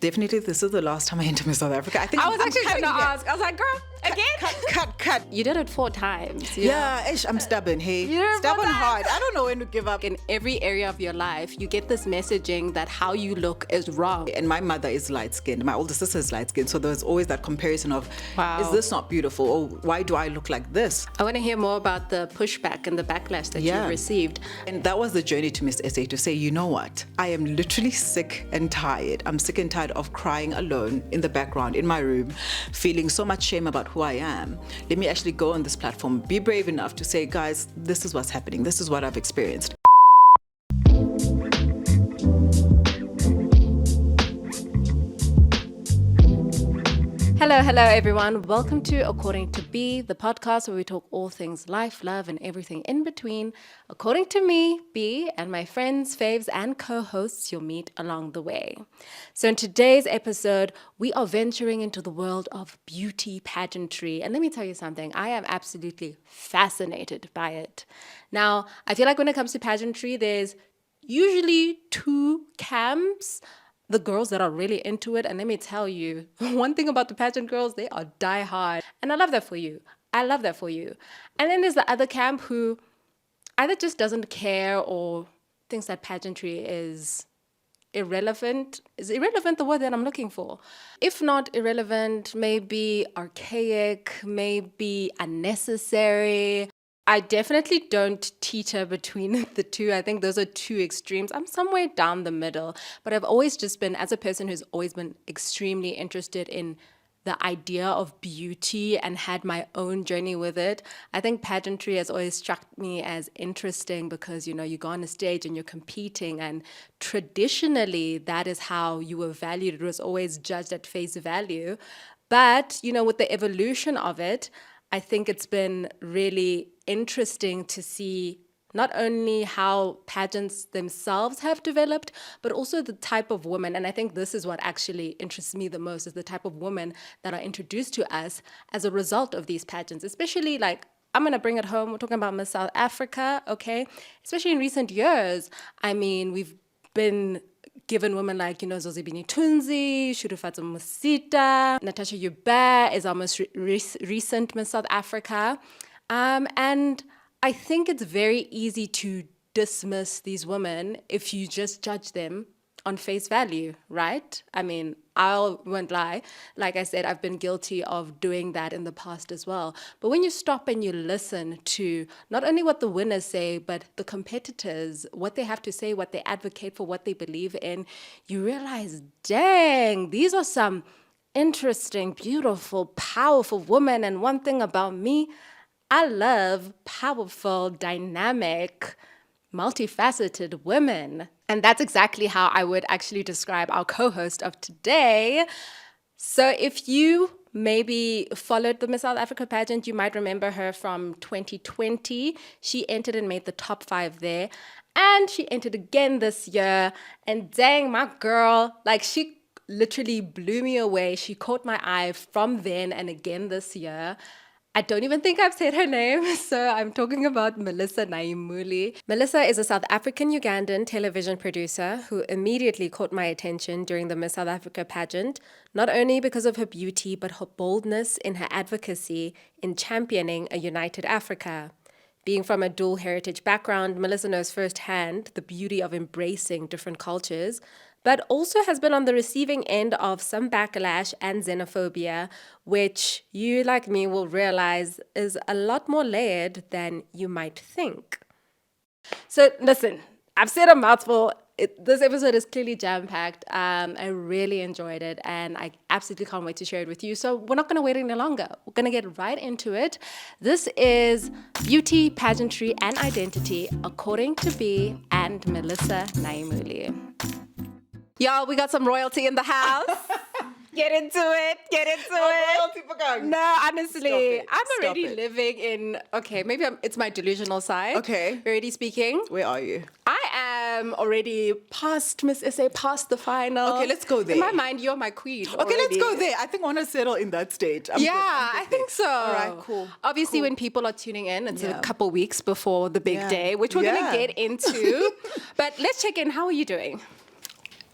Definitely, this is the last time I enter Miss South Africa. I was actually going to ask. I was like, girl, again? Cut. You did it 4 times. I'm stubborn, hey. You're Stubborn hard. I don't know when to give up. In every area of your life, you get this messaging that how you look is wrong. And my mother is light-skinned. My older sister is light-skinned. So there's always that comparison of, is this not beautiful? Or why do I look like this? I want to hear more about the pushback and the backlash that you've received. And that was the journey to Miss SA, to say, you know what? I am literally sick and tired. I'm sick and tired of crying alone in the background, in my room, feeling so much shame about who I am. Let me actually go on this platform, be brave enough to say, guys, this is what's happening. This is what I've experienced. Hello everyone. Welcome to According to B, the podcast where we talk all things life, love, and everything in between. According to me, B, and my friends, faves, and co-hosts you'll meet along the way. So in today's episode, we are venturing into the world of beauty pageantry. And let me tell you something, I am absolutely fascinated by it. Now, I feel like when it comes to pageantry, there's usually 2 camps. The girls that are really into it, and let me tell you, one thing about the pageant girls, they are die hard. And I love that for you. And then there's the other camp who either just doesn't care or thinks that pageantry is irrelevant. Is irrelevant the word that I'm looking for? If not irrelevant, maybe archaic, maybe unnecessary. I definitely don't teeter between the two. I think those are 2 extremes. I'm somewhere down the middle, but I've always just been, as a person who's always been extremely interested in the idea of beauty and had my own journey with it. I think pageantry has always struck me as interesting because, you go on a stage and you're competing, and traditionally that is how you were valued. It was always judged at face value. But, with the evolution of it, I think it's been really interesting to see not only how pageants themselves have developed, but also the type of women. And I think this is what actually interests me the most, is the type of women that are introduced to us as a result of these pageants, especially I'm going to bring it home. We're talking about Miss South Africa, okay? Especially in recent years. I mean, we've been given women like, Zozibini Tunzi, Shurufatso Musita, Natasha Yubert is our most recent Miss South Africa. And I think it's very easy to dismiss these women if you just judge them on face value, right? I mean, I won't lie. Like I said, I've been guilty of doing that in the past as well. But when you stop and you listen to not only what the winners say, but the competitors, what they have to say, what they advocate for, what they believe in, you realize, dang, these are some interesting, beautiful, powerful women. And one thing about me, I love powerful, dynamic, multifaceted women. And that's exactly how I would actually describe our co-host of today. So if you maybe followed the Miss South Africa pageant, you might remember her from 2020. She entered and made the top 5 there. And she entered again this year. And dang, my girl, she literally blew me away. She caught my eye from then and again this year. I don't even think I've said her name, so I'm talking about Melissa Nayimuli. Melissa is a South African-Ugandan television producer who immediately caught my attention during the Miss South Africa pageant, not only because of her beauty, but her boldness in her advocacy in championing a united Africa. Being from a dual heritage background, Melissa knows firsthand the beauty of embracing different cultures, but also has been on the receiving end of some backlash and xenophobia, which you, like me, will realize is a lot more layered than you might think. So listen, I've said a mouthful. This episode is clearly jam-packed. I really enjoyed it, and I absolutely can't wait to share it with you. So we're not going to wait any longer. We're going to get right into it. This is Beauty, Pageantry, and Identity, According to B and Melissa Nayimuli. Y'all, we got some royalty in the house. Get into it. Royalty for gang. No, honestly, I'm already living in, maybe it's my delusional side. Okay. Already speaking. Where are you? I am already past Miss SA, past the final. Okay, let's go there. In my mind, you're my queen. Okay, let's go there. I think I want to settle in that state. I'm good I think so. All right, cool. Obviously, when people are tuning in, it's a couple weeks before the big day, which we're going to get into. But let's check in. How are you doing?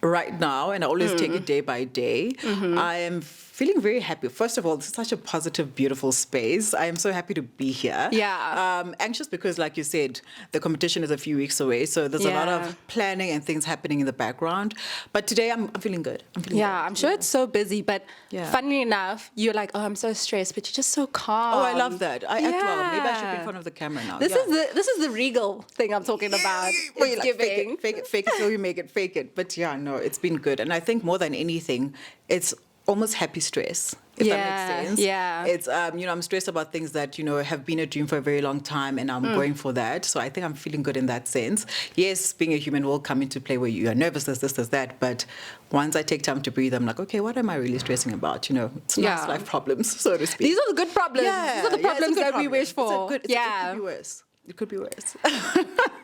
right now, and I always take it day by day. I am feeling very happy. First of all, this is such a positive, beautiful space. I am so happy to be here. Yeah. Anxious because, like you said, the competition is a few weeks away, so there's a lot of planning and things happening in the background. But today, I'm feeling good. I'm sure it's so busy, but funnily enough, you're like, oh, I'm so stressed, but you're just so calm. Oh, I love that. I act well. Maybe I should be in front of the camera now. This is the regal thing I'm talking about. Well, you're like, fake it till you make it, fake it. But yeah, no, it's been good. And I think more than anything, it's almost happy stress, if that makes sense. Yeah. It's, I'm stressed about things that, have been a dream for a very long time, and I'm going for that. So I think I'm feeling good in that sense. Yes, being a human will come into play where you are nervous, this, that. But once I take time to breathe, I'm like, okay, what am I really stressing about? It's nice life problems, so to speak. These are the good problems. Yeah, These are the problems that we wish for. It could be worse. It could be worse.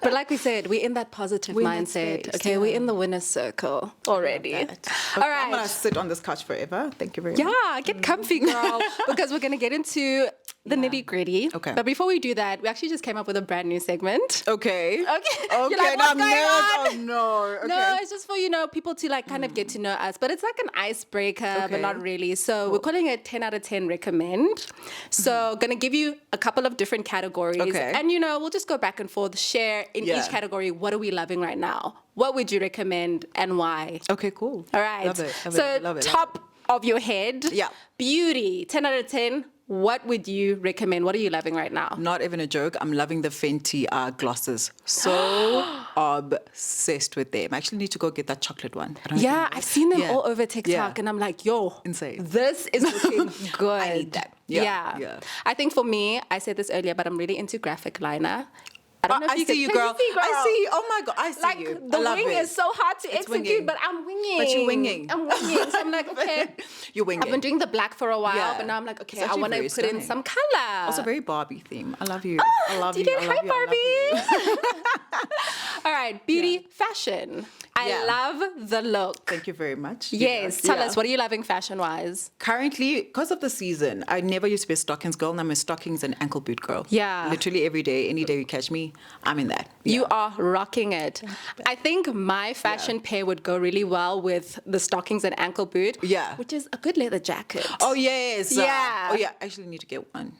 But like we said, we're in that positive mindset. Space, we're in the winner's circle already. Okay, all right. I'm going to sit on this couch forever. Thank you very much. Yeah, get comfy, girl, because we're going to get into the nitty gritty. Okay. But before we do that, we actually just came up with a brand new segment. Okay. Okay. You're like, now what's going on? Oh, no. Okay. No, it's just for, people to like kind of get to know us. But it's like an icebreaker, but not really. So we're calling it 10 out of 10 recommend. So going to give you a couple of different categories. Okay. And, we'll just go back and forth, share in each category, what are we loving right now? What would you recommend and why? Okay, cool. All right. Love it. Top of your head. Yeah. Beauty, 10 out of 10. What would you recommend? What are you loving right now? Not even a joke. I'm loving the Fenty glosses. So obsessed with them. I actually need to go get that chocolate one. I've seen them all over TikTok, and I'm like, yo, insane. This is looking good. I need that. Yeah. I think for me, I said this earlier, but I'm really into graphic liner. I don't know if I see you, girl. I see you. Oh my God, I see you. The wing is so hard to execute, but I'm winging. But you're winging. I'm winging. So I'm like, okay. You're winging. I've been doing the black for a while, but now I'm like, okay, I want to put in some color. Also very Barbie theme. I love you. I love you. Hi, Barbie. All right, beauty, fashion. I love the look. Thank you very much. Yes. Tell us, what are you loving fashion-wise? Currently, because of the season, I never used to be a stockings girl, and I'm a stockings and ankle boot girl. Yeah. Literally every day, any day you catch me, I'm in that. You are rocking it. I think my fashion pair would go really well with the stockings and ankle boot. Yeah. Which is a good leather jacket. Oh, yes. Yeah. I actually need to get one.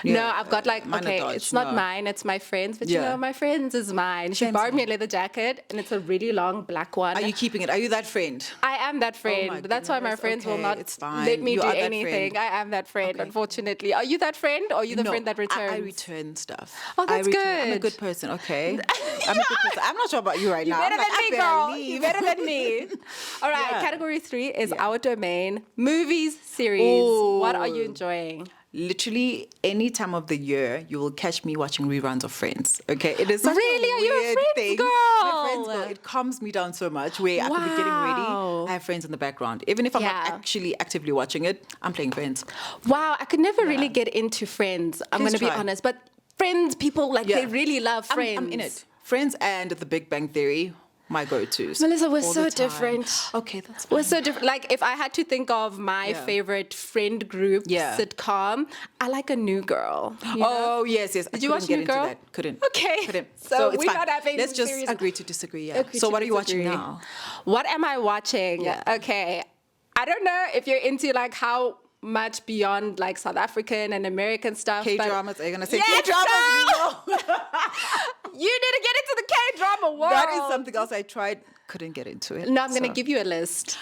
No, I've got it's not mine, it's my friend's, but my friend's is mine. She borrowed me a leather jacket, and it's a really long black one. Are you keeping it? Are you that friend? I am that friend. That's why my friends will not let me do anything. I am that friend, unfortunately. Are you that friend, or are you the friend that returns? I return stuff. Oh, that's good. I'm a good person, okay? I'm a good person. I'm not sure about you right now. You're better than me, girl. You're better than me. All right, category 3 is our domain. Movies, series. Ooh. What are you enjoying? Literally any time of the year, you will catch me watching reruns of Friends. Okay, it is such really? a Are you a weird Friends thing. girl? I'm a Friends girl. It calms me down so much. Where I could be getting ready, I have Friends in the background. Even if I'm not actually actively watching it, I'm playing Friends. Wow, I could never really get into Friends. I'm going to be honest, but Friends people they really love Friends. I'm in it. Friends and The Big Bang Theory. My go-tos. Melissa, we're so different. Okay, that's fine. We're so different. Like, if I had to think of my favorite friend group sitcom, I like A New Girl. Oh, yes. Did you watch New Girl? Couldn't. Okay. Couldn't. So it's we're fine. not having Let's just series. agree to disagree, So what are you watching now? What am I watching? Yeah. Okay. I don't know if you're into, like, how much beyond like South African and American stuff. K-dramas, are you going to say K-dramas? You need to get into the K-drama world. That is something else I tried, couldn't get into it. No, I'm going to give you a list.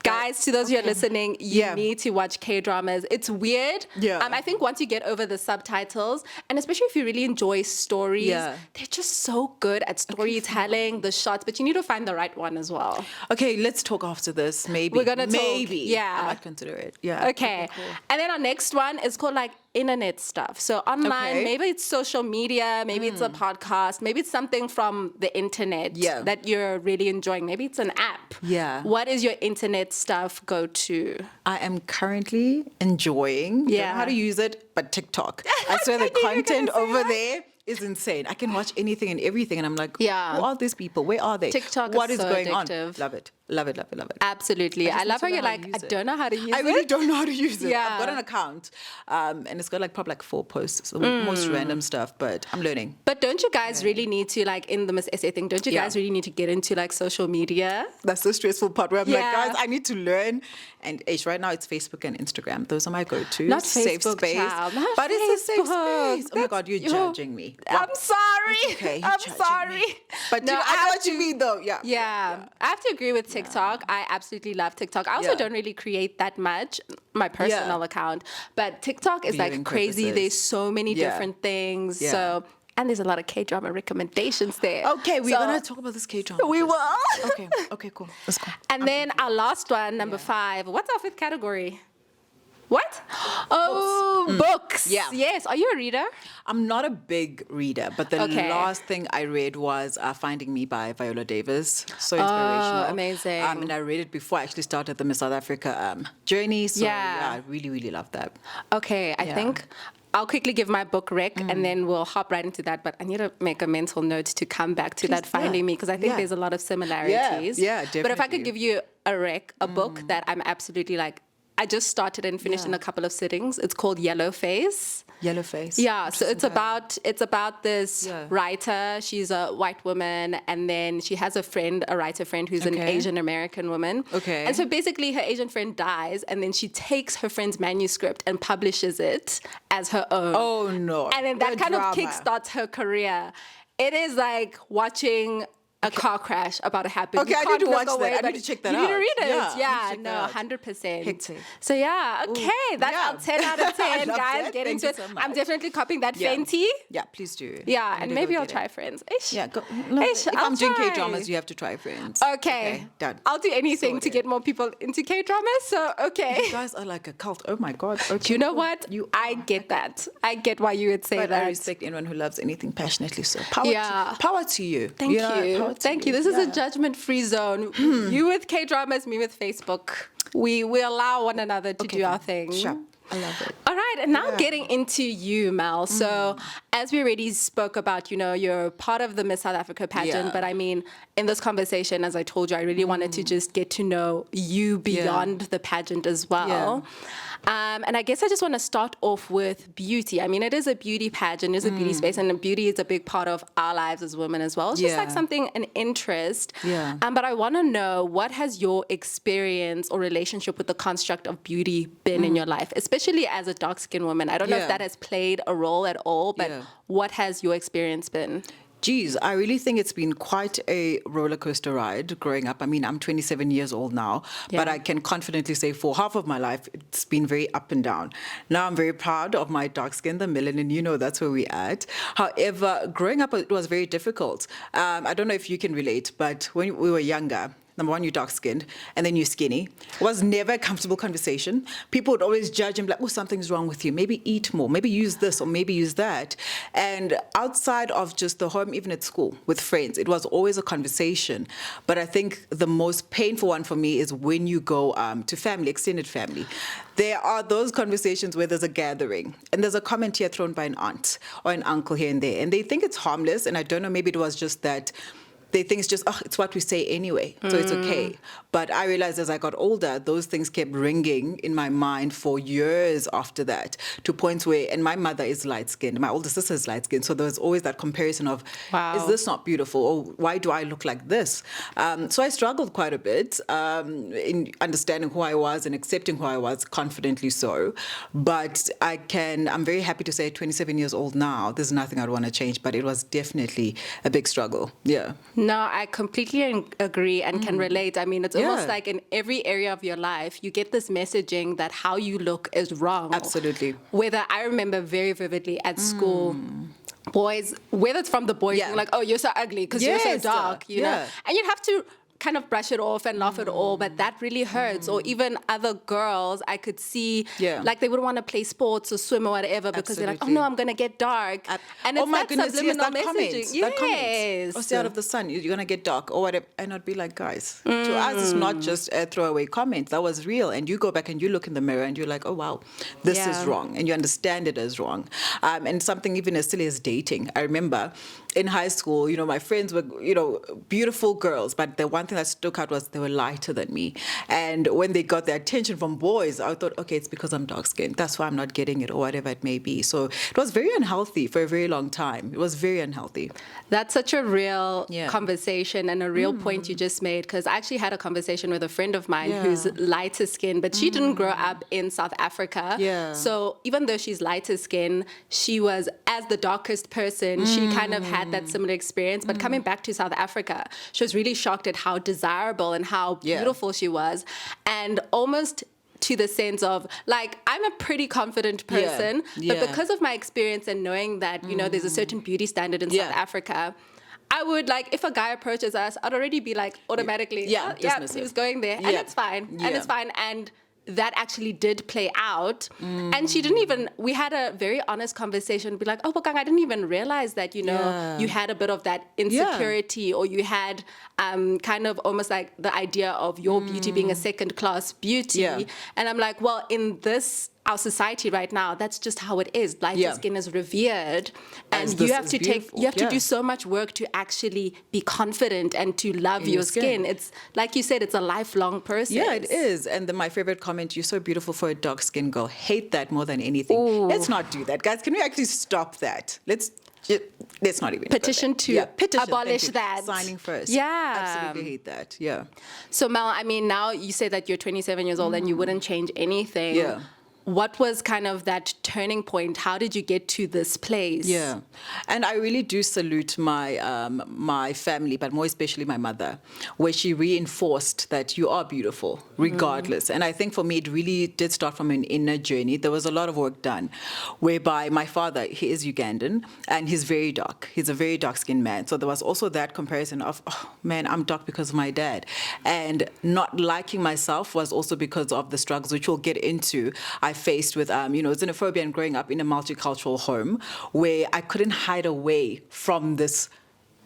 Guys, to those who are listening, you need to watch K-dramas. It's weird. I think once you get over the subtitles, and especially if you really enjoy stories, they're just so good at storytelling, the shots, but you need to find the right one as well. Okay, let's talk after this. Maybe. We're going to talk. Maybe. Yeah. I might consider it. Yeah. Okay. Cool. And then our next one is called like internet stuff. So online, maybe it's social media, maybe it's a podcast, maybe it's something from the internet that you're really enjoying. Maybe it's an app. Yeah. What is your internet stuff go to? I am currently enjoying, don't know how to use it, but TikTok. I swear the content over there is insane. I can watch anything and everything, and I'm like, who are these people? Where are they? TikTok what is is so going addictive. on? Love it. Love it, love it, love it. Absolutely. I love how you're like, I don't know how to use it. I really don't know how to use it. Yeah. I've got an account, and it's got probably 4 posts, the most random stuff, but I'm learning. But don't you guys really need to, in the Miss SA thing, don't you guys really need to get into social media? That's the stressful part where I'm like, guys, I need to learn. And right now it's Facebook and Instagram. Those are my go-tos. Not safe Facebook, space. child. Not but it's a safe Facebook. space. Oh my God, you're judging me. I'm sorry. It's okay. I'm sorry. Me. But no, I know what you mean, though. Yeah. I have to agree with TikTok. I absolutely love TikTok. I also don't really create that much, my personal account. But TikTok is Viewing crazy. purposes. There's so many different things. Yeah. So, and there's a lot of K-drama recommendations there. Okay, we're going to talk about this K-drama. We will. Okay, cool. Let's go. And then our last one, number 5. What's our 5th category? What? Oh, books. Yeah. Yes. Are you a reader? I'm not a big reader, but the last thing I read was Finding Me by Viola Davis. So inspirational. Oh, amazing. And I read it before I actually started the Miss South Africa journey. So I really, really love that. Okay, I think I'll quickly give my book rec and then we'll hop right into that. But I need to make a mental note to come back to that Finding Me because I think there's a lot of similarities. Yeah, definitely. But if I could give you a book that I'm absolutely I just started and finished in a couple of sittings. It's called Yellow Face. Yellow Face. Yeah, so it's about this writer. She's a white woman, and then she has a writer friend who's an Asian American woman. Okay. And so basically, her Asian friend dies, and then she takes her friend's manuscript and publishes it as her own. Oh no! And then that kind of kickstarts her career. It is like watching a car crash about to happen. Okay, I need to watch that. I need to check that out. You need to read it. Yeah, no, 100%. Hectic. So that's 10 out of 10, guys. Get into it. So I'm definitely copying that Fenty. Yeah, please do. Yeah, and maybe I'll try Friends. Ish. Yeah, Ish, if I'm doing try. K-dramas, you have to try Friends. Okay, done. I'll do anything to get more people into K-dramas. So, You guys are like a cult. Oh my God. Okay. You know what? I get that. I get why you would say that. I respect anyone who loves anything passionately. So power to you. Thank you. Thank you. This is a judgment-free zone. You with K-dramas, me with Facebook. We allow one another to do our thing. Sure. I love it. All right, and now getting into you, Mel. So as we already spoke about, you're part of the Miss South Africa pageant, but I mean, in this conversation, as I told you, I really wanted to just get to know you beyond the pageant as well. And I guess I just want to start off with beauty. I mean, it is a beauty pageant, it is a beauty space, and beauty is a big part of our lives as women as well. It's just like something, an interest. But I want to know, what has your experience or relationship with the construct of beauty been in your life, especially as a dark-skinned woman? I don't know if that has played a role at all, but what has your experience been? Geez, I really think it's been quite a roller coaster ride growing up. I mean, I'm 27 years old now, but I can confidently say for half of my life, it's been very up and down. Now I'm very proud of my dark skin, the melanin, that's where we're at. However, growing up, it was very difficult. I don't know if you can relate, but when we were younger, number one, you're dark-skinned, and then you're skinny. It was never a comfortable conversation. People would always judge and be like, oh, something's wrong with you. Maybe eat more. Maybe use this or maybe use that. And outside of just the home, even at school, with friends, it was always a conversation. But I think the most painful one for me is when you go to family, extended family. There are those conversations where there's a gathering, and there's a comment here thrown by an aunt or an uncle here and there, and they think it's harmless, and I don't know, maybe it was just that they think it's just, it's what we say anyway, so it's okay. But I realized as I got older, those things kept ringing in my mind for years after that, to points where, and my mother is light-skinned, my older sister is light-skinned, so there was always that comparison of, is this not beautiful, or why do I look like this? So I struggled quite a bit in understanding who I was and accepting who I was, confidently so. But I'm very happy to say, 27 years old now, there's nothing I'd want to change, but it was definitely a big struggle, No, I completely agree and can relate. I mean, it's almost like in every area of your life, you get this messaging that how you look is wrong. Absolutely. Whether I remember very vividly at school, boys, whether it's from the boys being like, oh, you're so ugly because you're so dark, you know? And you'd have to kind of brush it off and laugh it all, but that really hurts. Or even other girls, I could see, like they wouldn't want to play sports or swim or whatever because they're like, oh no, I'm going to get dark. And it's that subliminal messaging. Yes. Or stay out of the sun, you're going to get dark or whatever. And I'd be like, guys, to us, it's not just a throwaway comment. That was real. And you go back and you look in the mirror and you're like, oh wow, this is wrong. And you understand it as wrong. And something even as silly as dating. I remember in high school, my friends were, beautiful girls, but the one thing that stuck out was they were lighter than me. And when they got the attention from boys, I thought, okay, it's because I'm dark-skinned. That's why I'm not getting it, or whatever it may be. So it was very unhealthy for a very long time. It was very unhealthy. That's such a real conversation and a real point you just made, because I actually had a conversation with a friend of mine who's lighter skinned, but she didn't grow up in South Africa. Yeah. So even though she's lighter skinned, she was, as the darkest person, she kind of had that similar experience. But coming back to South Africa, she was really shocked at how desirable and how beautiful she was. And almost to the sense of, like, I'm a pretty confident person, but because of my experience and knowing that, there's a certain beauty standard in South Africa, I would, like, if a guy approaches us, I'd already be like, automatically, he was going there, and it's fine, and it's fine. And that actually did play out. And she didn't even, we had a very honest conversation, be like, oh, Bokang, I didn't even realize that, you had a bit of that insecurity, or you had kind of almost like the idea of your beauty being a second-class beauty. And I'm like, well, in our society right now, that's just how it is. Lighter skin is revered, and you have to to do so much work to actually be confident and to love your skin. It's like you said, it's a lifelong process. Yeah, it is. And then my favorite comment, you're so beautiful for a dark-skinned girl. Hate that more than anything. Ooh. Let's not do that, guys. Can we actually stop that? Let's not even petition to abolish that. Signing first. Yeah. Absolutely hate that. Yeah. So Mel, I mean, now you say that you're 27 years old and you wouldn't change anything. Yeah. What was kind of that turning point? How did you get to this place? Yeah, and I really do salute my my family, but more especially my mother, where she reinforced that you are beautiful regardless. And I think for me, it really did start from an inner journey. There was a lot of work done, whereby my father, he is Ugandan, and he's very dark. He's a very dark-skinned man. So there was also that comparison of, oh, man, I'm dark because of my dad. And not liking myself was also because of the struggles, which we'll get into. I faced with, xenophobia, and growing up in a multicultural home where I couldn't hide away from this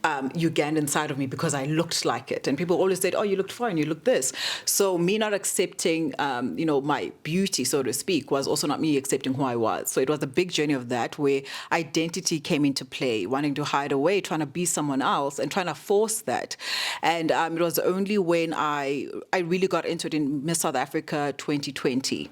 Ugandan side of me because I looked like it. And people always said, oh, you looked fine, you look this. So me not accepting, my beauty, so to speak, was also not me accepting who I was. So it was a big journey of that, where identity came into play, wanting to hide away, trying to be someone else and trying to force that. And it was only when I really got into it in Miss South Africa 2020.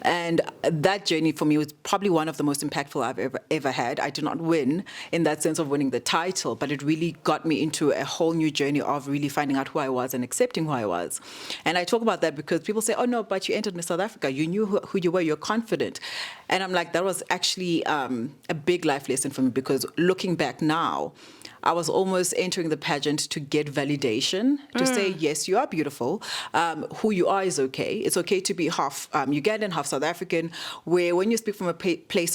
And that journey for me was probably one of the most impactful I've ever had. I did not win in that sense of winning the title, but it really got me into a whole new journey of really finding out who I was and accepting who I was. And I talk about that because people say, oh, no, but you entered Miss South Africa. You knew who you were. You're confident. And I'm like, that was actually a big life lesson for me, because looking back now, I was almost entering the pageant to get validation, to say, yes, you are beautiful. Who you are is okay. It's okay to be half Ugandan, half South African, where when you speak from a place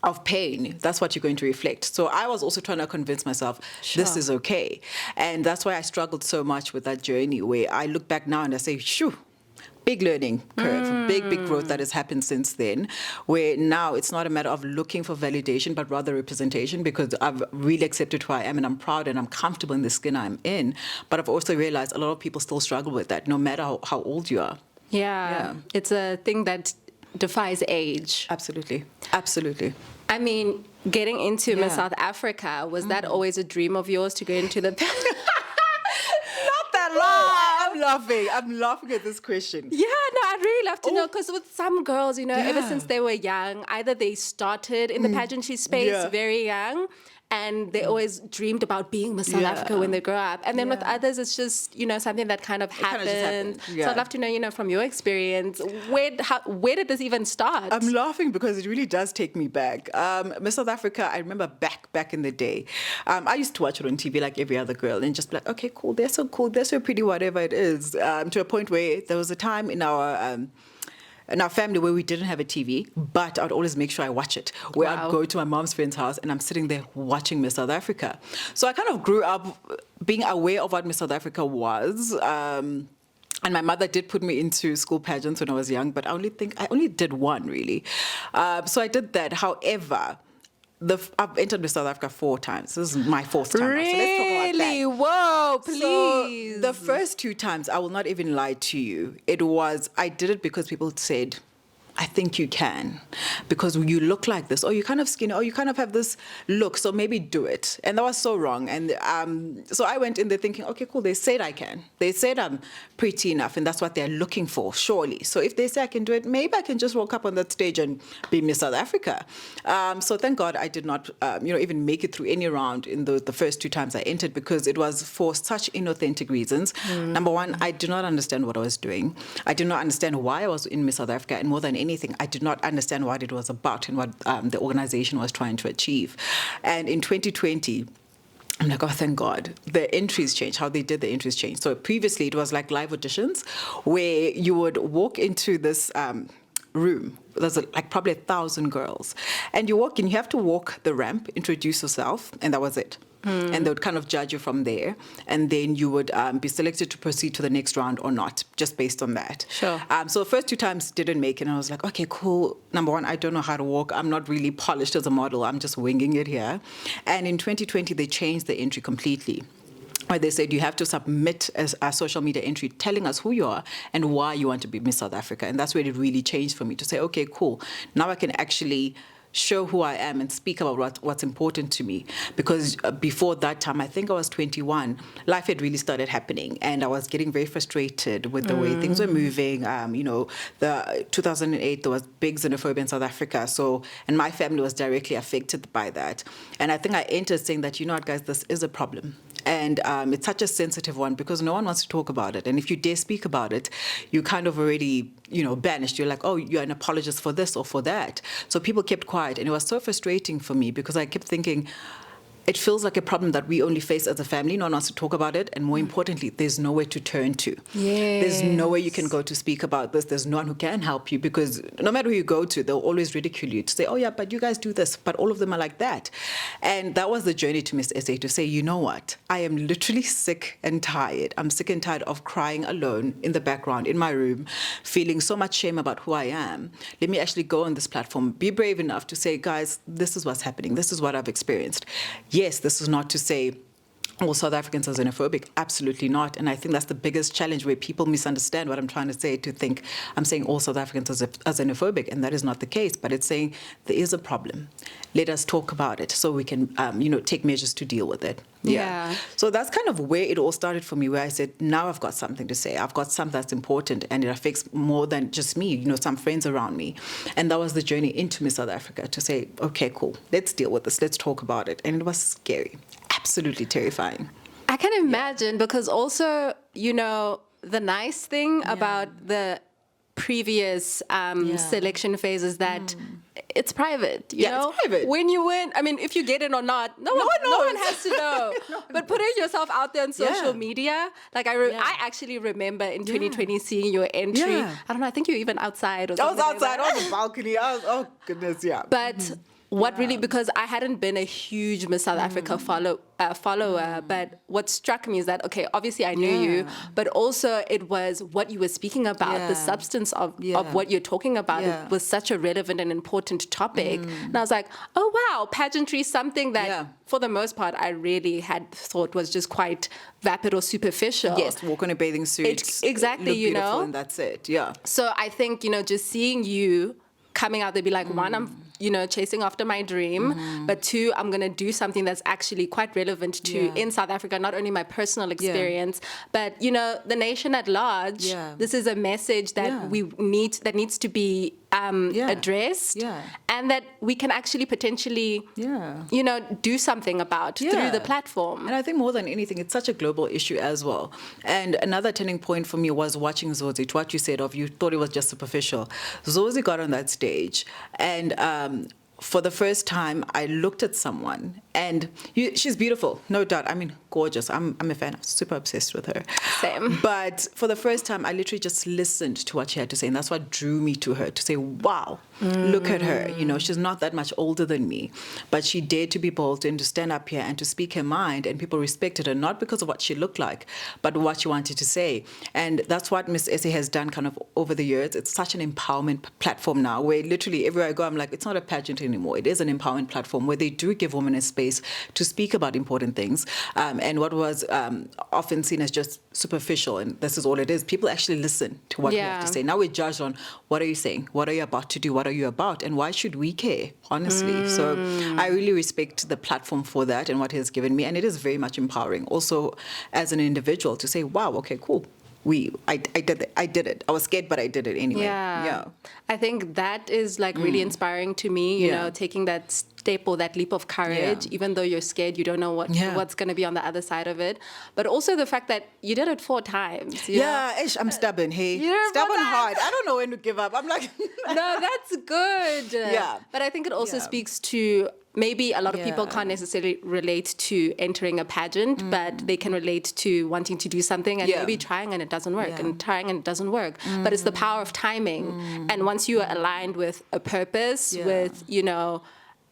of pain, that's what you're going to reflect. So I was also trying to convince myself, this is okay. And that's why I struggled so much with that journey, where I look back now and I say, shoo, big learning curve, big growth that has happened since then, where now it's not a matter of looking for validation, but rather representation, because I've really accepted who I am and I'm proud and I'm comfortable in the skin I'm in. But I've also realized a lot of people still struggle with that, no matter how old you are. Yeah. It's a thing that defies age. Absolutely. I mean, getting into Miss South Africa, was that always a dream of yours to go into the... Not that long. I'm laughing at this question. Yeah, no, I'd really love to know, because with some girls, ever since they were young, either they started in the pageantry space very young, and they always dreamed about being Miss South Africa when they grow up. And then with others, it's just, something that kind of happened. So I'd love to know, from your experience, where did this even start? I'm laughing because it really does take me back. Miss South Africa, I remember back in the day. I used to watch it on TV like every other girl and just be like, okay, cool, they're so pretty, whatever it is. To a point where there was a time in our family where we didn't have a TV, but I'd always make sure I watch it, where I'd go to my mom's friend's house and I'm sitting there watching Miss South Africa. So I kind of grew up being aware of what Miss South Africa was. And my mother did put me into school pageants when I was young, but I only did one, really. So I did that. However, I've entered Miss South Africa 4 times. This is my 4th time. Really? So let's talk about that. Whoa, please. So the first 2 times, I will not even lie to you, I did it because people said I think you can, because you look like this, or you kind of skinny, or you kind of have this look, so maybe do it. And that was so wrong. And so I went in there thinking, okay, cool, they said I can. They said I'm pretty enough, and that's what they're looking for, surely. So if they say I can do it, maybe I can just walk up on that stage and be Miss South Africa. So thank God I did not, even make it through any round in the first 2 times I entered, because it was for such inauthentic reasons. Number one, I did not understand what I was doing. I did not understand why I was in Miss South Africa, and more than anything, I did not understand what it was about and what the organization was trying to achieve. And in 2020, I'm like, oh, thank God. The entries changed, how they did the entries changed. So previously it was like live auditions where you would walk into this room. There's like probably 1,000 girls. And you walk in, you have to walk the ramp, introduce yourself, and that was it. And they would kind of judge you from there. And then you would be selected to proceed to the next round or not, just based on that. Sure. So the first 2 times didn't make it. And I was like, okay, cool. Number one, I don't know how to walk. I'm not really polished as a model. I'm just winging it here. And in 2020, they changed the entry completely, where they said you have to submit a social media entry telling us who you are and why you want to be Miss South Africa. And that's where it really changed for me to say, okay, cool. Now I can actually show who I am and speak about what's important to me. Because before that time, I think I was 21, life had really started happening, and I was getting very frustrated with the way things were moving. The 2008, there was big xenophobia in South Africa, and my family was directly affected by that. And I think I entered saying that, you know what, guys, this is a problem. And it's such a sensitive one, because no one wants to talk about it. And if you dare speak about it, you kind of already, banished. You're like, oh, you're an apologist for this or for that. So people kept quiet. And it was so frustrating for me, because I kept thinking, it feels like a problem that we only face as a family. No one wants to talk about it. And more importantly, there's nowhere to turn to. Yes. There's nowhere you can go to speak about this. There's no one who can help you, because no matter who you go to, they'll always ridicule you to say, oh, yeah, but you guys do this. But all of them are like that. And that was the journey to Miss SA, to say, you know what? I am literally sick and tired. I'm sick and tired of crying alone in the background, in my room, feeling so much shame about who I am. Let me actually go on this platform, be brave enough to say, guys, this is what's happening. This is what I've experienced. Yes, this is not to say all South Africans are xenophobic. Absolutely not. And I think that's the biggest challenge, where people misunderstand what I'm trying to say, to think I'm saying all South Africans are xenophobic, and that is not the case. But it's saying there is a problem. Let us talk about it so we can, take measures to deal with it. Yeah. So that's kind of where it all started for me, where I said, now I've got something to say. I've got something that's important, and it affects more than just me, some friends around me. And that was the journey into Miss South Africa, to say, okay, cool, let's deal with this. Let's talk about it. And it was scary, absolutely terrifying. I can imagine, because also, the nice thing about the previous selection phase is that it's private, you know? It's private. When you win, if you get in or not, no one has to know. But putting yourself out there on social media, like I actually remember in 2020 seeing your entry. Yeah. I don't know, I think you were even outside or I was something. outside on the balcony. Oh, goodness, yeah. But what really, because I hadn't been a huge Miss South Africa follower, but what struck me is that, okay, obviously I knew you, but also it was what you were speaking about, the substance of what you're talking about. It was such a relevant and important topic. And I was like, oh, wow, pageantry, something that for the most part I really had thought was just quite vapid or superficial. Yes, walk on a bathing suit. Exactly, look beautiful, and that's it, So I think, just seeing you coming out, they'd be like, one, I'm chasing after my dream, but 2, I'm going to do something that's actually quite relevant to in South Africa, not only my personal experience, but the nation at large. This is a message that that needs to be addressed, and that we can actually potentially do something about through the platform. And I think more than anything, it's such a global issue as well. And another turning point for me was watching Zozi, to what you said of, you thought it was just superficial. Zozi got on that stage, and for the first time, I looked at someone, and she's beautiful, no doubt. Gorgeous. I'm a fan. I'm super obsessed with her. Same. But for the first time, I literally just listened to what she had to say, and that's what drew me to her, to say, wow, look at her. She's not that much older than me, but she dared to be bold and to stand up here and to speak her mind, and people respected her, not because of what she looked like, but what she wanted to say. And that's what Miss SA has done kind of over the years. It's such an empowerment platform now, where literally everywhere I go, I'm like, it's not a pageant anymore. It is an empowerment platform where they do give women a space to speak about important things. And what was often seen as just superficial, and this is all it is, people actually listen to what we have to say. Now we're judged on what are you saying, what are you about to do, what are you about, and why should we care, honestly? So I really respect the platform for that and what it has given me, and it is very much empowering. Also, as an individual, to say, wow, okay, cool. I did it. I was scared, but I did it anyway. Yeah. I think that is like really inspiring to me, you know, taking that step or that leap of courage, even though you're scared, you don't know what's going to be on the other side of it. But also the fact that you did it 4 times. I'm stubborn, hey. You're stubborn hard. I don't know when to give up. I'm like... No, that's good. Yeah. But I think it also speaks to... Maybe a lot of people can't necessarily relate to entering a pageant, but they can relate to wanting to do something and maybe trying and it doesn't work, and trying and it doesn't work. But it's the power of timing. And once you are aligned with a purpose, with, you know,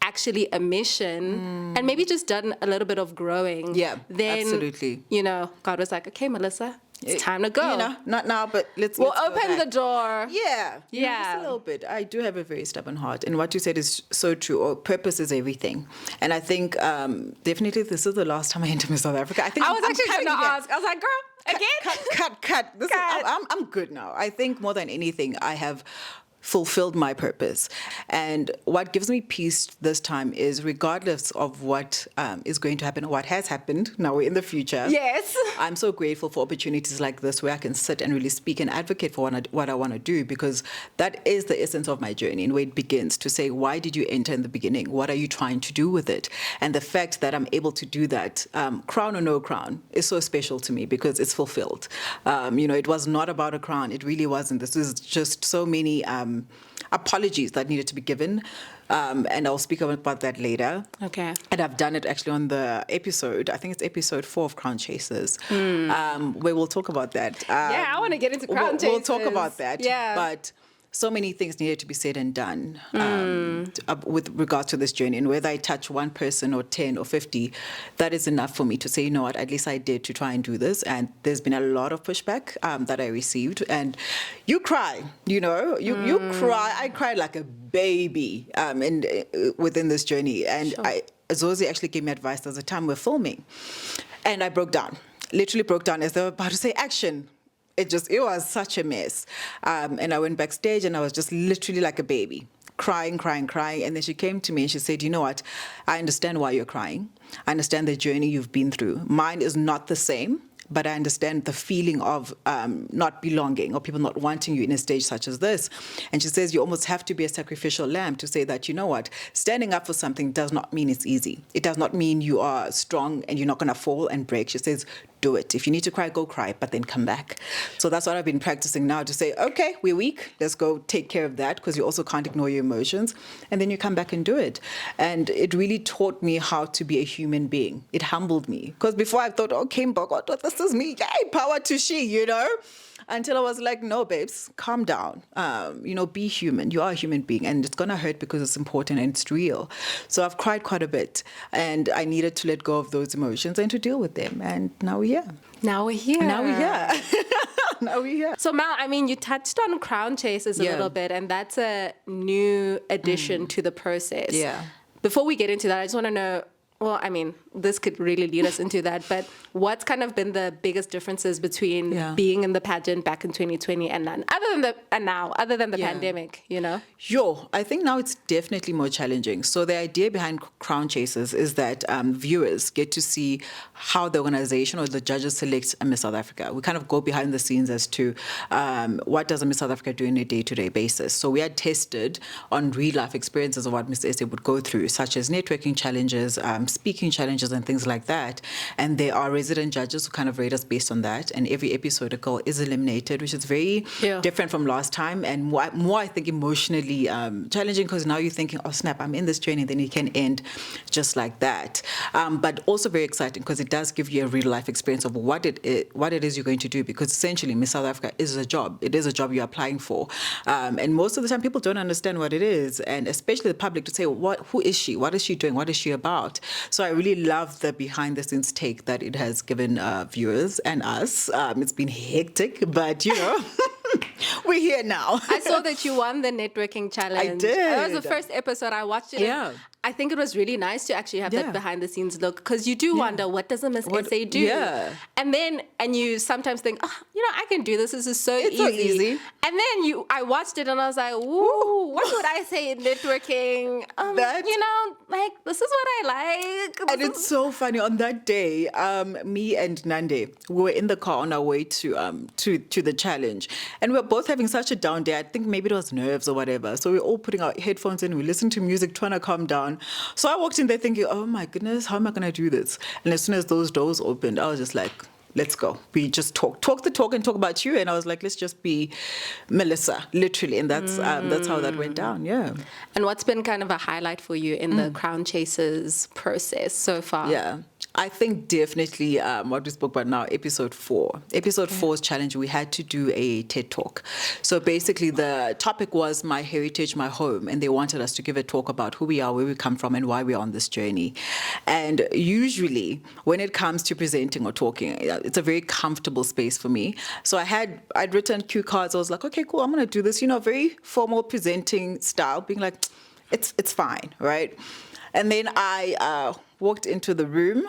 actually a mission, and maybe just done a little bit of growing, then, absolutely. you know, God was like, okay, Melissa, it's time to go. You know, not now, but let's open the door. Yeah. Just a little bit. I do have a very stubborn heart. And what you said is so true. Purpose is everything. And I think definitely this is the last time I enter Miss South Africa. I think I was actually going to ask. I was like, girl, again? Cut. I'm good now. I think more than anything, I have fulfilled my purpose. And what gives me peace this time is, regardless of what is going to happen or what has happened, now we're in the future. Yes. I'm so grateful for opportunities like this where I can sit and really speak and advocate for what I want to do, because that is the essence of my journey and where it begins, to say, why did you enter in the beginning? What are you trying to do with it? And the fact that I'm able to do that, crown or no crown, is so special to me because it's fulfilled. You know, it was not about a crown. It really wasn't. This is just so many apologies that needed to be given, and I'll speak about that later. Okay. And I've done it actually on the episode, I think it's episode 4 of Crown Chasers, where we'll talk about that. I want to get into Crown Chasers. We'll talk about that. Yeah. But so many things needed to be said and done with regards to this journey. And whether I touch one person or 10 or 50, that is enough for me to say, you know what, at least I did to try and do this. And there's been a lot of pushback that I received. And you cry, you know, you cry. I cried like a baby within this journey. And Zozi actually gave me advice. There was a time we're filming. And I broke down, literally broke down as they were about to say action. It was such a mess. And I went backstage and I was just literally like a baby, crying. And then she came to me and she said, you know what? I understand why you're crying. I understand the journey you've been through. Mine is not the same, but I understand the feeling of not belonging or people not wanting you in a stage such as this. And she says you almost have to be a sacrificial lamb to say that, you know what, standing up for something does not mean it's easy. It does not mean you are strong and you're not going to fall and break. She says, do it. If you need to cry, go cry, but then come back. So that's what I've been practicing now, to say, okay, we're weak. Let's go take care of that, because you also can't ignore your emotions. And then you come back and do it. And it really taught me how to be a human being. It humbled me. Because before I thought, okay, Mbogo, this is me. Yay, power to she, you know? Until I was like, no, babes, calm down. You know, be human. You are a human being, and it's going to hurt because it's important and it's real. So I've cried quite a bit, and I needed to let go of those emotions and to deal with them. And now we're here. Now we're here. Now we're here. So Mal, I mean, you touched on Crown Chasers a little bit, and that's a new addition to the process. Yeah. Before we get into that, I just want to know, well, I mean, this could really lead us into that, but what's kind of been the biggest differences between being in the pageant back in 2020 and now, other than the pandemic, you know? I think now it's definitely more challenging. So the idea behind Crown Chasers is that viewers get to see how the organization or the judges select a Miss South Africa. We kind of go behind the scenes as to what does a Miss South Africa do on a day-to-day basis. So we are tested on real-life experiences of what Miss SA would go through, such as networking challenges, speaking challenges and things like that. And there are resident judges who kind of rate us based on that. And every episode a girl is eliminated, which is very different from last time, and more I think, emotionally challenging, because now you're thinking, oh snap, I'm in this training, then it can end just like that. But also very exciting, because it does give you a real life experience of what it is you're going to do, because essentially Miss South Africa is a job. It is a job you're applying for. And most of the time people don't understand what it is, and especially the public, to say, who is she? What is she doing? What is she about? So I really love the behind the scenes take that it has given viewers and us. It's been hectic, but you know. we're here now. I saw that you won the networking challenge. I did. That was the first episode. I watched it. Yeah. I think it was really nice to actually have that behind the scenes look, because you do wonder, what does a Miss SA do? Yeah. And you sometimes think, I can do this. This is so It's easy. so easy. And then I watched it and I was like, ooh, what would I say in networking? This is what I like. And it's so funny. On that day, me and Nande, we were in the car on our way to the challenge, and we were both having such a down day. I think maybe it was nerves or whatever. So we were all putting our headphones in. We listened to music, trying to calm down. So I walked in there thinking, oh my goodness, how am I going to do this? And as soon as those doors opened, I was just like, let's go. We just talk the talk and talk about you. And I was like, let's just be Melissa, literally. And that's how that went down. Yeah. And what's been kind of a highlight for you in the Crown Chasers process so far? Yeah. I think definitely what we spoke about now, episode 4. Episode 4's challenge, we had to do a TED Talk. So basically the topic was my heritage, my home, and they wanted us to give a talk about who we are, where we come from, and why we're on this journey. And usually when it comes to presenting or talking, it's a very comfortable space for me. So I'd written cue cards. I was like, okay, cool, I'm going to do this, very formal presenting style, being like, it's fine, right? And then I walked into the room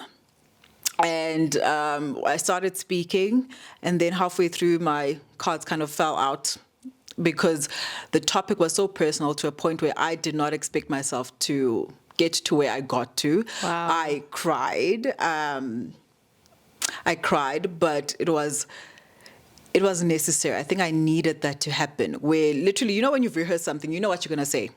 and I started speaking, and then halfway through my cards kind of fell out because the topic was so personal to a point where I did not expect myself to get to where I got to. Wow. I cried, but it was necessary. I think I needed that to happen, where literally, when you've rehearsed something, you know what you're going to say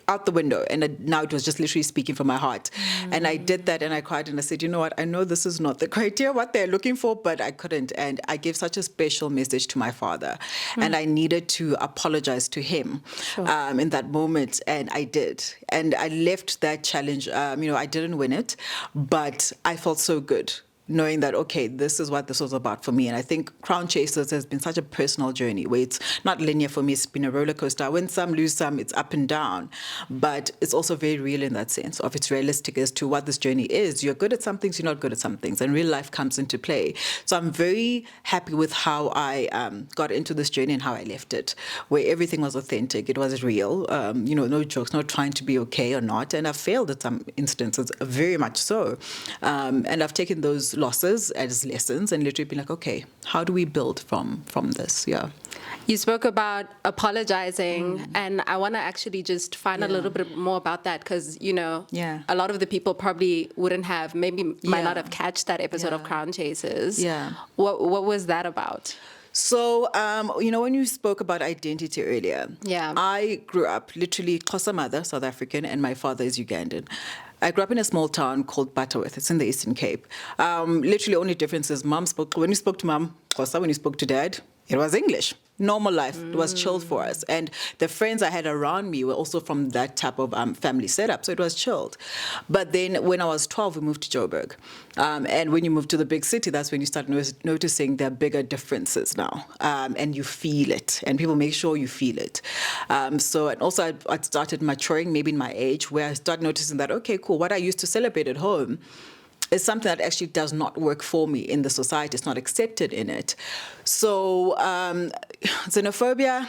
out the window, and now it was just literally speaking from my heart. And I did that, and I cried, and I said, you know what, I know this is not the criteria what they're looking for, but I couldn't. And I gave such a special message to my father, and I needed to apologize to him in that moment, and I did. And I left that challenge, I didn't win it, but I felt so good knowing that, okay, this is what this was about for me. And I think Crown Chasers has been such a personal journey where it's not linear for me. It's been a roller coaster. I win some, lose some, it's up and down. But it's also very real in that sense of it's realistic as to what this journey is. You're good at some things, you're not good at some things. And real life comes into play. So I'm very happy with how I got into this journey and how I left it, where everything was authentic. It was real. No jokes, not trying to be okay or not. And I've failed at some instances, very much so. And I've taken those losses as lessons and literally been like, okay, how do we build from this? Yeah. You spoke about apologizing, and I want to actually just find a little bit more about that because, a lot of the people probably wouldn't have, might not have catched that episode of Crown Chasers. Yeah. What was that about? So, when you spoke about identity earlier, I grew up literally Xhosa mother, South African, and my father is Ugandan. I grew up in a small town called Butterworth. It's in the Eastern Cape. Literally, only difference is when you spoke to mom, Xhosa, when you spoke to dad, it was English. Normal life. It was chilled for us. And the friends I had around me were also from that type of family setup. So it was chilled. But then when I was 12, we moved to Joburg. And when you move to the big city, that's when you start noticing there are bigger differences now. And you feel it. And people make sure you feel it. And also I started maturing maybe in my age where I started noticing that, okay, cool, what I used to celebrate at home is something that actually does not work for me in the society. It's not accepted in it. So xenophobia,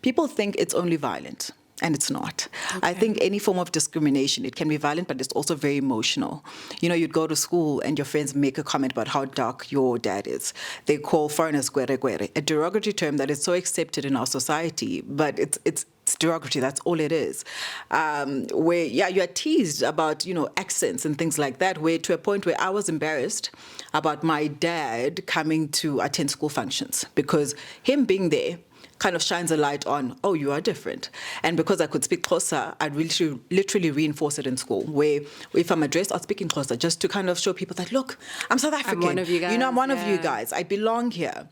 people think it's only violent, and it's not. Okay. I think any form of discrimination, it can be violent, but it's also very emotional. You'd go to school and your friends make a comment about how dark your dad is. They call foreigners gwere gwere, a derogatory term that is so accepted in our society, but it's derogatory, that's all it is. Where, you are teased about, accents and things like that, where to a point where I was embarrassed about my dad coming to attend school functions because him being there kind of shines a light on, oh, you are different. And because I could speak Xhosa, I'd literally reinforce it in school, where if I'm addressed, I'll speak in Xhosa just to kind of show people that, look, I'm South African. I'm one of you guys. I'm one of you guys. I belong here.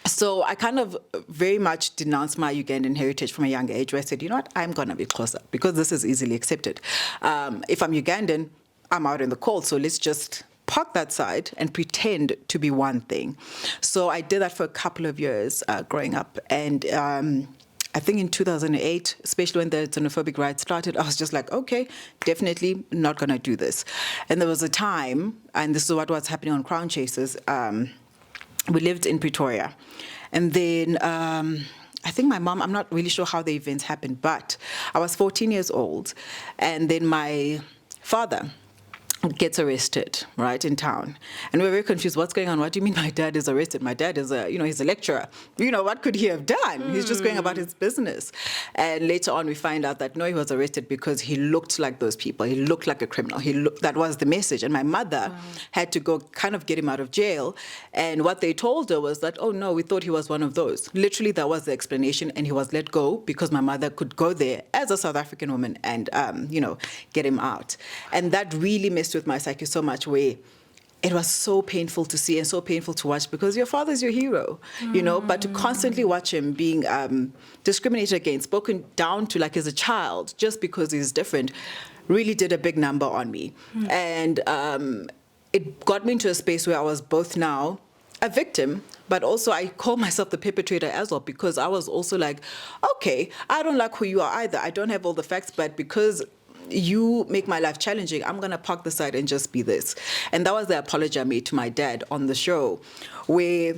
So I kind of very much denounced my Ugandan heritage from a young age, where I said, you know what, I'm going to be Xhosa because this is easily accepted. If I'm Ugandan, I'm out in the cold, so let's just park that side and pretend to be one thing. So I did that for a couple of years growing up. And I think in 2008, especially when the xenophobic riots started, I was just like, okay, definitely not going to do this. And there was a time, and this is what was happening on Crown Chasers, we lived in Pretoria. And then I think my mom, I'm not really sure how the events happened, but I was 14 years old. And then my father gets arrested, right, in town. And we're very confused. What's going on? What do you mean my dad is arrested? My dad is he's a lecturer. What could he have done? He's just going about his business. And later on, we find out that, no, he was arrested because he looked like those people. He looked like a criminal. That was the message. And my mother had to go kind of get him out of jail. And what they told her was that, oh, no, we thought he was one of those. Literally, that was the explanation. And he was let go because my mother could go there as a South African woman and, get him out. And that really messed with my psyche so much, where it was so painful to see and so painful to watch, because your father's your hero, but to constantly watch him being discriminated against, spoken down to like as a child, just because he's different, really did a big number on me. And it got me into a space where I was both now a victim, but also I call myself the perpetrator as well, because I was also like, okay, I don't like who you are either. I don't have all the facts, but because you make my life challenging, I'm going to park the side and just be this. And that was the apology I made to my dad on the show, where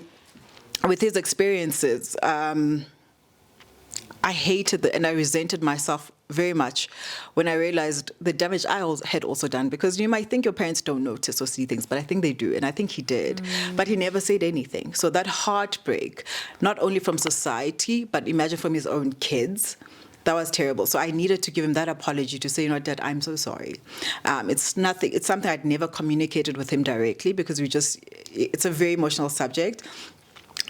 with his experiences, I hated and I resented myself very much when I realized the damage I had also done, because you might think your parents don't notice or see things, but I think they do. And I think he did, but he never said anything. So that heartbreak, not only from society, but imagine from his own kids, that was terrible. So I needed to give him that apology to say, Dad, I'm so sorry. It's something I'd never communicated with him directly, because it's a very emotional subject.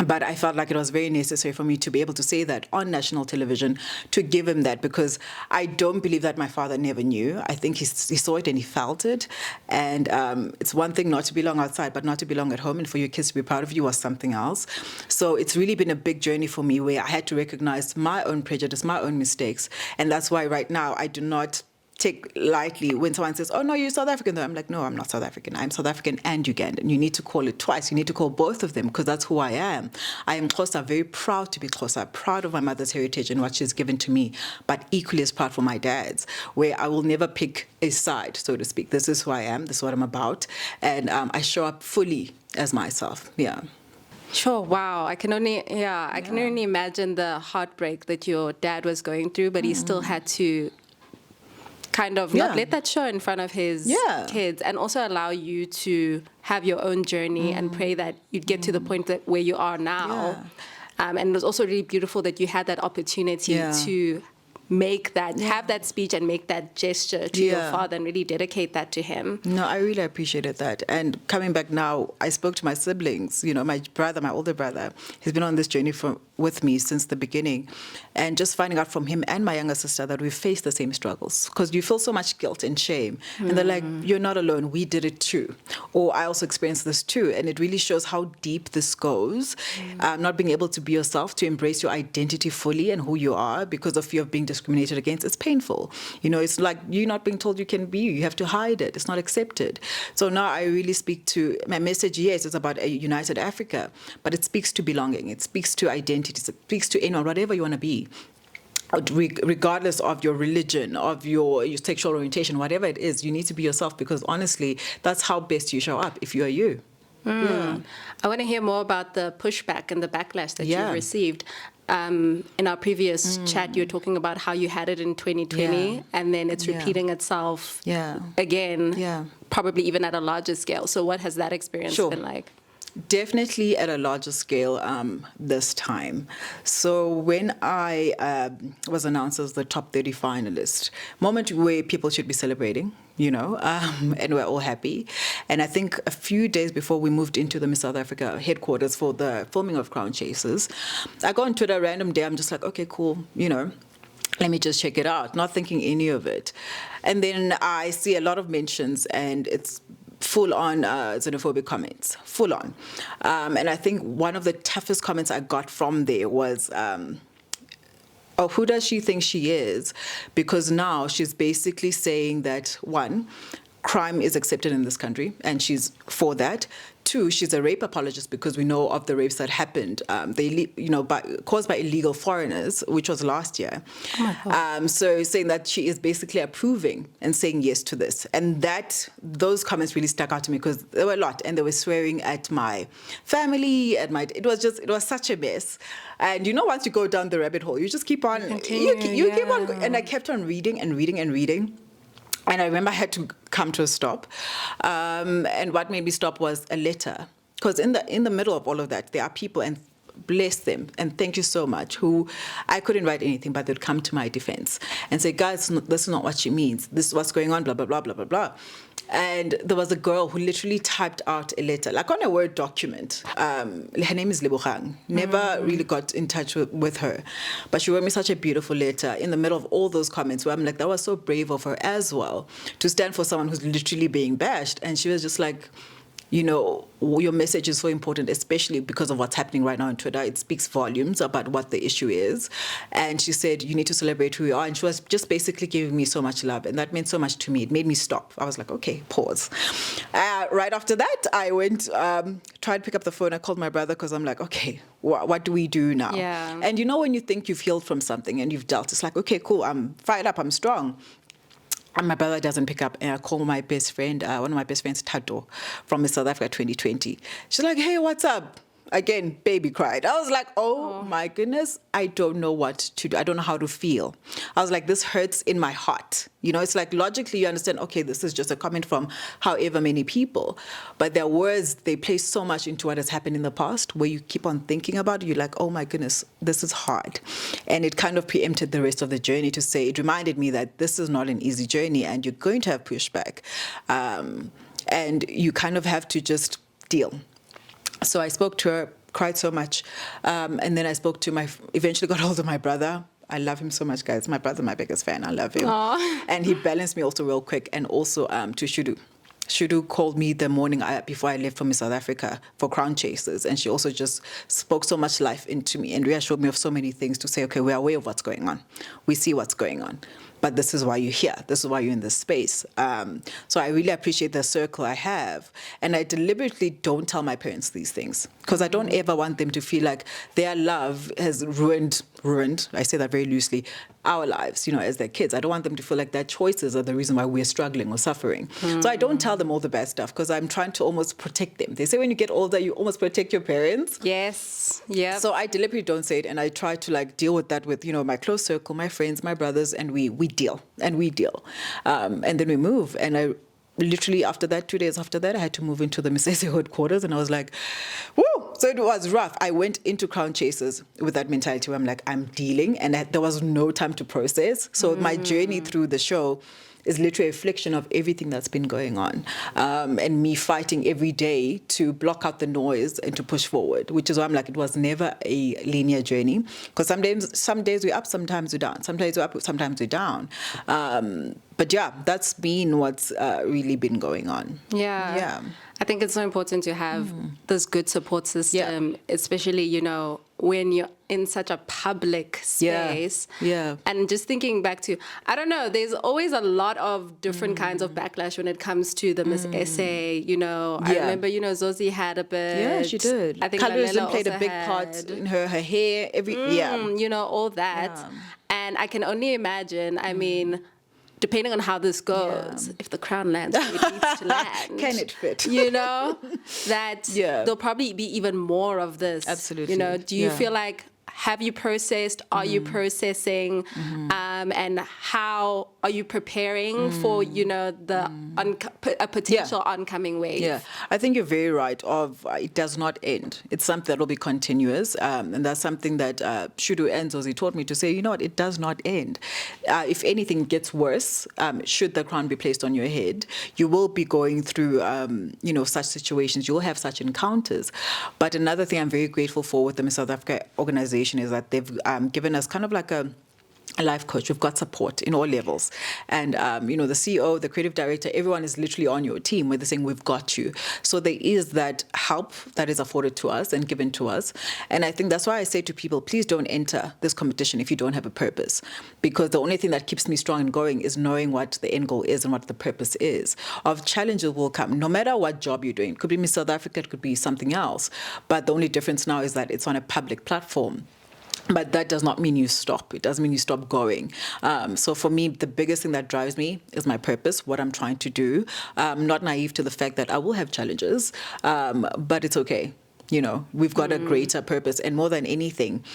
But I felt like it was very necessary for me to be able to say that on national television, to give him that, because I don't believe that my father never knew. I think he saw it and he felt it. And it's one thing not to belong outside, but not to belong at home, and for your kids to be proud of you was something else. So it's really been a big journey for me, where I had to recognize my own prejudice, my own mistakes. And that's why right now I do not take lightly when someone says, oh, no, you're South African. I'm like, no, I'm not South African. I'm South African and Ugandan. You need to call it twice. You need to call both of them, because that's who I am. I am Xhosa, very proud to be Xhosa, proud of my mother's heritage and what she's given to me, but equally as proud for my dad's, where I will never pick a side, so to speak. This is who I am. This is what I'm about. And I show up fully as myself. Yeah. Sure. Wow. I can only imagine the heartbreak that your dad was going through, but he still had to kind of not let that show in front of his kids, and also allow you to have your own journey and pray that you'd get to the point where you are now. And it was also really beautiful that you had that opportunity to make that, have that speech and make that gesture to your father and really dedicate that to him. No, I really appreciated that. And coming back now, I spoke to my siblings, my brother, my older brother, he's been on this journey with me since the beginning. And just finding out from him and my younger sister that we face the same struggles, because you feel so much guilt and shame. And they're like, you're not alone, we did it too. Or I also experienced this too. And it really shows how deep this goes, not being able to be yourself, to embrace your identity fully and who you are because of fear of being discriminated against. It's painful. It's like you not being told you can be you. You have to hide it. It's not accepted. So now I really speak to, my message, yes, it's about a united Africa, but it speaks to belonging. It speaks to identity. It speaks to anyone, whatever you want to be, regardless of your religion, of your sexual orientation, whatever it is, you need to be yourself, because honestly, that's how best you show up if you are you. I want to hear more about the pushback and the backlash that you received. In our previous chat, you were talking about how you had it in 2020, and then it's repeating itself again, probably even at a larger scale. So what has that experience been like? Definitely at a larger scale this time. So when I was announced as the top 30 finalist, moment where people should be celebrating, and we're all happy. And I think a few days before we moved into the Miss South Africa headquarters for the filming of Crown Chasers, I go on Twitter a random day, I'm just like, okay, cool, let me just check it out, not thinking any of it. And then I see a lot of mentions, and it's full-on xenophobic comments, full-on. And I think one of the toughest comments I got from there was, oh, who does she think she is? Because now she's basically saying that, one, crime is accepted in this country, and she's for that. 2, she's a rape apologist because we know of the rapes that happened, caused by illegal foreigners, which was last year. Oh my God. So saying that she is basically approving and saying yes to this, and those comments really stuck out to me because there were a lot, and they were swearing at my family, it was such a mess. And once you go down the rabbit hole, you just keep on, you keep on, and I kept on reading and reading and reading. And I remember I had to come to a stop. And what made me stop was a letter. Because in the middle of all of that, there are people, and bless them, and thank you so much, who I couldn't write anything, but they'd come to my defense and say, guys, this is not what she means. This is what's going on, blah, blah, blah, blah, blah, blah. And there was a girl who literally typed out a letter, like on a Word document. Her name is Lebogang. Never really got in touch with her. But she wrote me such a beautiful letter in the middle of all those comments where I'm like, that was so brave of her as well, to stand for someone who's literally being bashed. And she was just like, your message is so important, especially because of what's happening right now on Twitter. It speaks volumes about what the issue is. And she said, you need to celebrate who you are. And she was just basically giving me so much love. And that meant so much to me. It made me stop. I was like, okay, pause. Right after that, I went, tried to pick up the phone. I called my brother because I'm like, okay, what do we do now? Yeah. And when you think you've healed from something and you've dealt, it's like, okay, cool, I'm fired up, I'm strong. And my brother doesn't pick up, and I call my best friend, one of my best friends, Tato, from South Africa 2020. She's like, hey, what's up? Again, baby cried. I was like, oh my goodness, I don't know what to do. I don't know how to feel. I was like, this hurts in my heart. It's like logically you understand, okay, this is just a comment from however many people. But their words, they play so much into what has happened in the past, where you keep on thinking about it. You're like, oh my goodness, this is hard. And it kind of preempted the rest of the journey to say, it reminded me that this is not an easy journey and you're going to have pushback. And you kind of have to just deal. So I spoke to her, cried so much. And then I spoke to eventually got hold of my brother. I love him so much, guys. My brother's my biggest fan. I love him. Aww. And he balanced me also real quick. And also to Shudu. Shudu called me the morning before I left from South Africa for Crown Chasers. And she also just spoke so much life into me and reassured me of so many things to say, okay, we're aware of what's going on. We see what's going on. But this is why you're here. This is why you're in this space. So I really appreciate the circle I have. And I deliberately don't tell my parents these things because I don't ever want them to feel like their love has ruined, I say that very loosely, our lives, as their kids. I don't want them to feel like their choices are the reason why we're struggling or suffering. So I don't tell them all the bad stuff because I'm trying to almost protect them. They say when you get older, you almost protect your parents. Yes. Yeah. So I deliberately don't say it, and I try to deal with that with, my close circle, my friends, my brothers, and we deal. And then we move. And I literally, after that, 2 days after that, I had to move into the Mzansi headquarters, and I was like, woo! So it was rough. I went into Crown Chasers with that mentality where I'm like, I'm dealing, and there was no time to process. So my journey through the show is literally a reflection of everything that's been going on, and me fighting every day to block out the noise and to push forward, which is why I'm like, it was never a linear journey, because some days we're up, sometimes we're down. Some days we're up, sometimes we're down. But yeah, that's been what's really been going on. Yeah. I think it's so important to have this good support system, especially, when you're in such a public space. Yeah. And just thinking back to, I don't know, there's always a lot of different kinds of backlash when it comes to the Miss Essay, I remember, Zosie had a bit. Yeah, she did. I think colourism played a big had, part in her hair, all that. Yeah. And I can only imagine, I mean, depending on how this goes, if the crown lands, it needs to land. Can it fit? That there'll probably be even more of this. Absolutely. Do you feel like, have you processed? Are you processing? And how are you preparing for, a potential oncoming wave? Yeah, I think you're very right. It does not end. It's something that will be continuous. And that's something that Shudu and Zosie taught me to say, it does not end. If anything gets worse, should the crown be placed on your head, you will be going through, such situations. You'll have such encounters. But another thing I'm very grateful for with the Miss South Africa organization is that they've given us kind of like a life coach. We've got support in all levels. And, the CEO, the creative director, everyone is literally on your team where they're saying, we've got you. So there is that help that is afforded to us and given to us. And I think that's why I say to people, please don't enter this competition if you don't have a purpose. Because the only thing that keeps me strong and going is knowing what the end goal is and what the purpose is. Of challenges will come, no matter what job you're doing. It could be Miss South Africa, it could be something else. But the only difference now is that it's on a public platform. But that does not mean you stop. It doesn't mean you stop going. So for me, the biggest thing that drives me is my purpose, what I'm trying to do. I'm not naive to the fact that I will have challenges, but it's okay. We've got a greater purpose. And more than anything,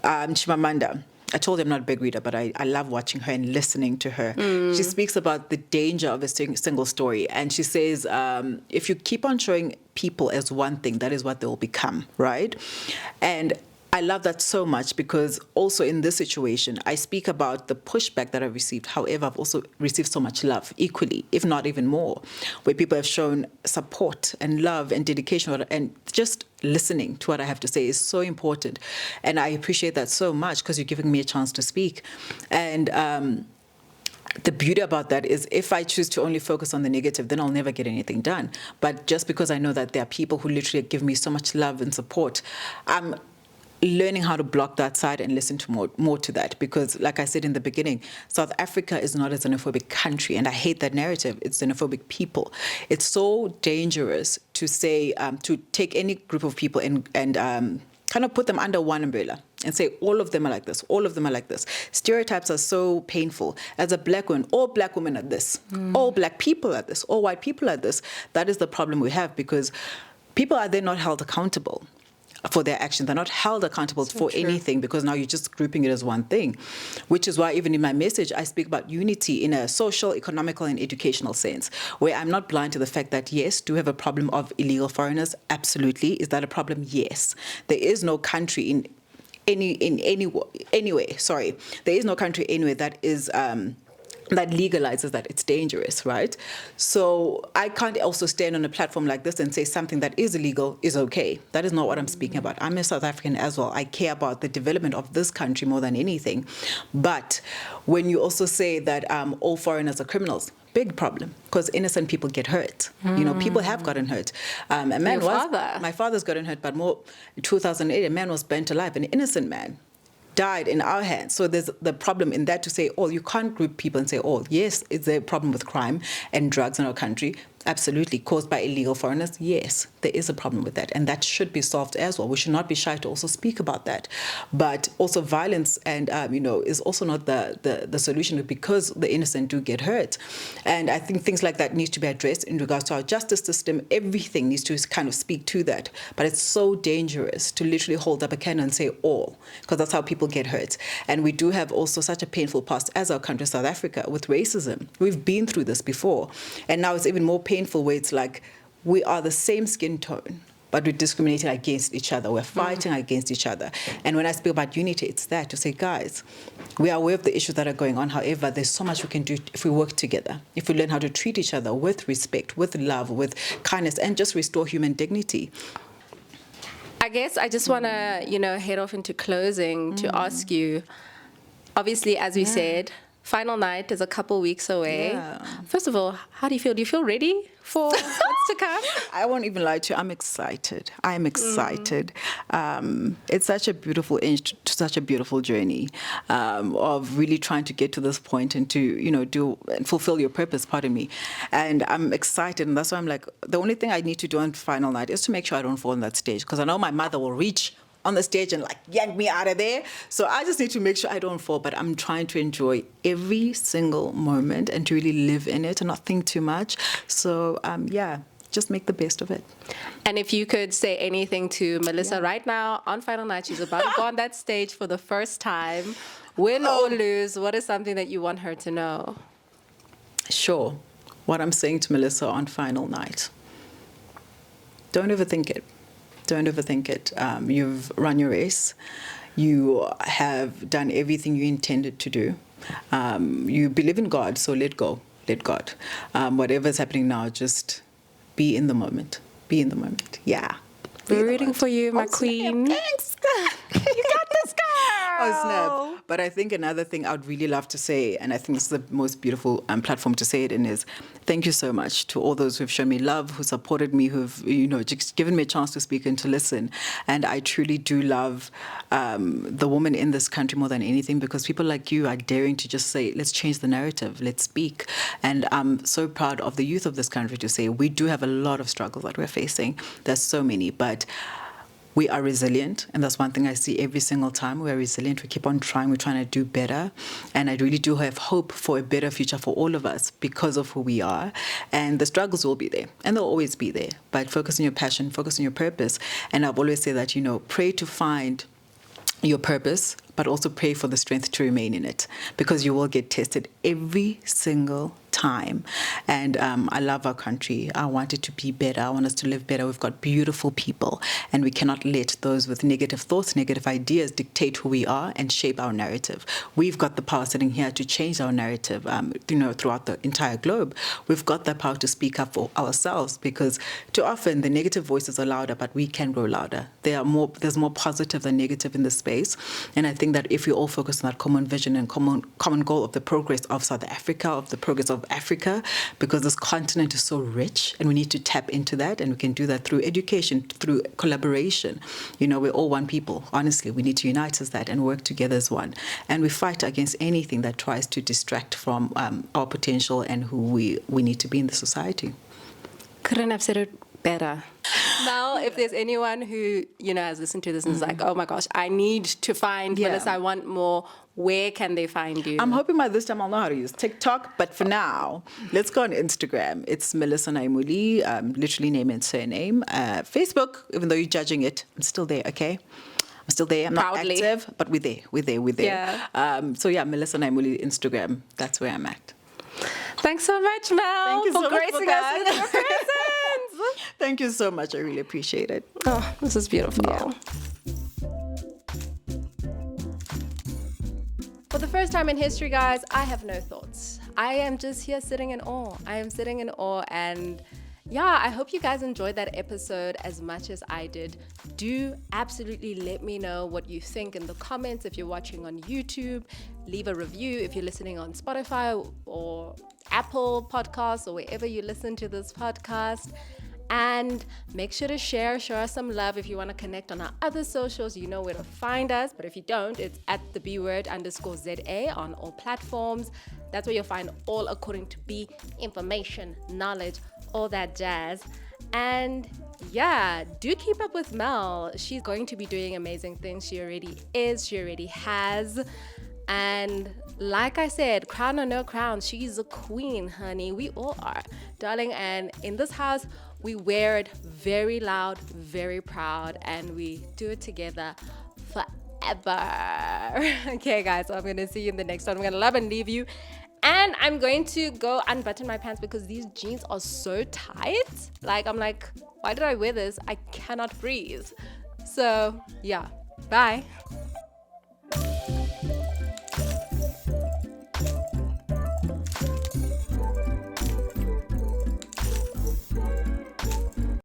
Chimamanda, I told you I'm not a big reader, but I love watching her and listening to her. She speaks about the danger of a single story. And she says, if you keep on showing people as one thing, that is what they will become, right? And I love that so much because also in this situation, I speak about the pushback that I've received. However, I've also received so much love equally, if not even more, where people have shown support and love and dedication and just listening to what I have to say is so important. And I appreciate that so much because you're giving me a chance to speak. And the beauty about that is if I choose to only focus on the negative, then I'll never get anything done. But just because I know that there are people who literally give me so much love and support, I'm learning how to block that side and listen to more to that. Because like I said in the beginning, South Africa is not a xenophobic country. And I hate that narrative. It's xenophobic people. It's so dangerous to say, to take any group of people and kind of put them under one umbrella and say, all of them are like this, all of them are like this. Stereotypes are so painful. As a black woman, all black women are this, all black people are this, all white people are this. That is the problem we have because people are then not held accountable for their actions. They're not held accountable for anything because now you're just grouping it as one thing, which is why even in my message, I speak about unity in a social, economical, and educational sense, where I'm not blind to the fact that, yes, do we have a problem of illegal foreigners? Absolutely. Is that a problem? Yes. There is no country anyway, sorry. There is no country anywhere that is that legalizes that it's dangerous, right? So I can't also stand on a platform like this and say something that is illegal is okay. That is not what I'm speaking about. I'm a South African as well. I care about the development of this country more than anything. But when you also say that all foreigners are criminals, big problem, because innocent people get hurt. People have gotten hurt. My father's gotten hurt, but more in 2008, a man was burnt alive, an innocent man died in our hands. So there's the problem in that to say, you can't group people and say, yes, is there a problem with crime and drugs in our country? Absolutely. Caused by illegal foreigners? Yes, there is a problem with that. And that should be solved as well. We should not be shy to also speak about that. But also violence and, is also not the solution because the innocent do get hurt. And I think things like that need to be addressed in regards to our justice system. Everything needs to kind of speak to that. But it's so dangerous to literally hold up a can and say all, because that's how people get hurt. And we do have also such a painful past as our country, South Africa, with racism. We've been through this before. And now it's even more painful where it's like we are the same skin tone, but we're discriminating against each other. We're fighting against each other. And when I speak about unity, it's that to say, guys, we are aware of the issues that are going on. However, there's so much we can do if we work together, if we learn how to treat each other with respect, with love, with kindness, and just restore human dignity. I guess I just want to, head off into closing to ask you, obviously, as we said, final night is a couple weeks away. Yeah. First of all, how do you feel? Do you feel ready for what's to come? I won't even lie to you. I'm excited. I'm excited. It's such a beautiful such a beautiful journey of really trying to get to this point and to, do and fulfill your purpose, pardon me. And I'm excited. And that's why I'm like, the only thing I need to do on final night is to make sure I don't fall on that stage. Because I know my mother will reach on the stage and yank me out of there. So I just need to make sure I don't fall, but I'm trying to enjoy every single moment and to really live in it and not think too much. So just make the best of it. And if you could say anything to Melissa right now on final night, she's about to go on that stage for the first time, win or lose, what is something that you want her to know? Sure. What I'm saying to Melissa on final night, don't overthink it. Don't overthink it. You've run your race. You have done everything you intended to do. You believe in God, so let go. Let God. Whatever's happening now, just be in the moment. Be in the moment. Yeah. We're rooting for you, my queen. Thanks. You got this, girl. Oh, snap. But I think another thing I would really love to say, and I think this is the most beautiful platform to say it in, is thank you so much to all those who've shown me love, who supported me, who've, just given me a chance to speak and to listen. And I truly do love the woman in this country more than anything, because people like you are daring to just say, let's change the narrative, let's speak. And I'm so proud of the youth of this country to say we do have a lot of struggles that we're facing. There's so many, but we are resilient, and that's one thing I see every single time. We're resilient. We keep on trying. We're trying to do better, and I really do have hope for a better future for all of us because of who we are. And the struggles will be there, and they'll always be there. But focus on your passion, focus on your purpose. And I've always said that, pray to find your purpose, but also pray for the strength to remain in it, because you will get tested every single time. And I love our country. I want it to be better. I want us to live better. We've got beautiful people, and we cannot let those with negative thoughts, negative ideas dictate who we are and shape our narrative. We've got the power sitting here to change our narrative, throughout the entire globe. We've got the power to speak up for ourselves, because too often the negative voices are louder, but we can grow louder. There's more positive than negative in this space. And I think that if we all focus on that common vision and common goal of the progress of South Africa, of the progress of Africa, because this continent is so rich and we need to tap into that, and we can do that through education, through collaboration. We're all one people. Honestly, we need to unite as that and work together as one. And we fight against anything that tries to distract from our potential and who we need to be in the society. Couldn't have said it better. Mel, if there's anyone who, has listened to this and is like, oh my gosh, I need to find Melissa, I want more, where can they find you? I'm hoping by this time I'll know how to use TikTok, but for now, let's go on Instagram. It's Melissa Nayimuli, literally name and surname. Facebook, even though you're judging it, I'm still there, okay? I'm still there. I'm Proudly. not active, but we're there. Yeah. Melissa Nayimuli, Instagram. That's where I'm at. Thanks so much, Mel, Thank you for so much gracing for us that. with your presence. Thank you so much. I really appreciate it. Oh, this is beautiful. Yeah. For the first time in history, guys, I have no thoughts. I am just here sitting in awe. I am sitting in awe, and I hope you guys enjoyed that episode as much as I did. Do absolutely let me know what you think in the comments if you're watching on YouTube. Leave a review if you're listening on Spotify or Apple Podcasts or wherever you listen to this podcast. And make sure to show us some love. If you want to connect on our other socials, you know where to find us. But if you don't, it's at the @BWord_ZA on all platforms. That's where you'll find all according to B information, knowledge, all that jazz. And do keep up with Mel. She's going to be doing amazing things. She already is. She already has. And like I said, crown or no crown, she's a queen, honey. We all are, darling. And in this house, we wear it very loud, very proud, and we do it together forever. Okay, guys, so I'm going to see you in the next one. I'm going to love and leave you. And I'm going to go unbutton my pants because these jeans are so tight. I'm like, why did I wear this? I cannot breathe. So, bye.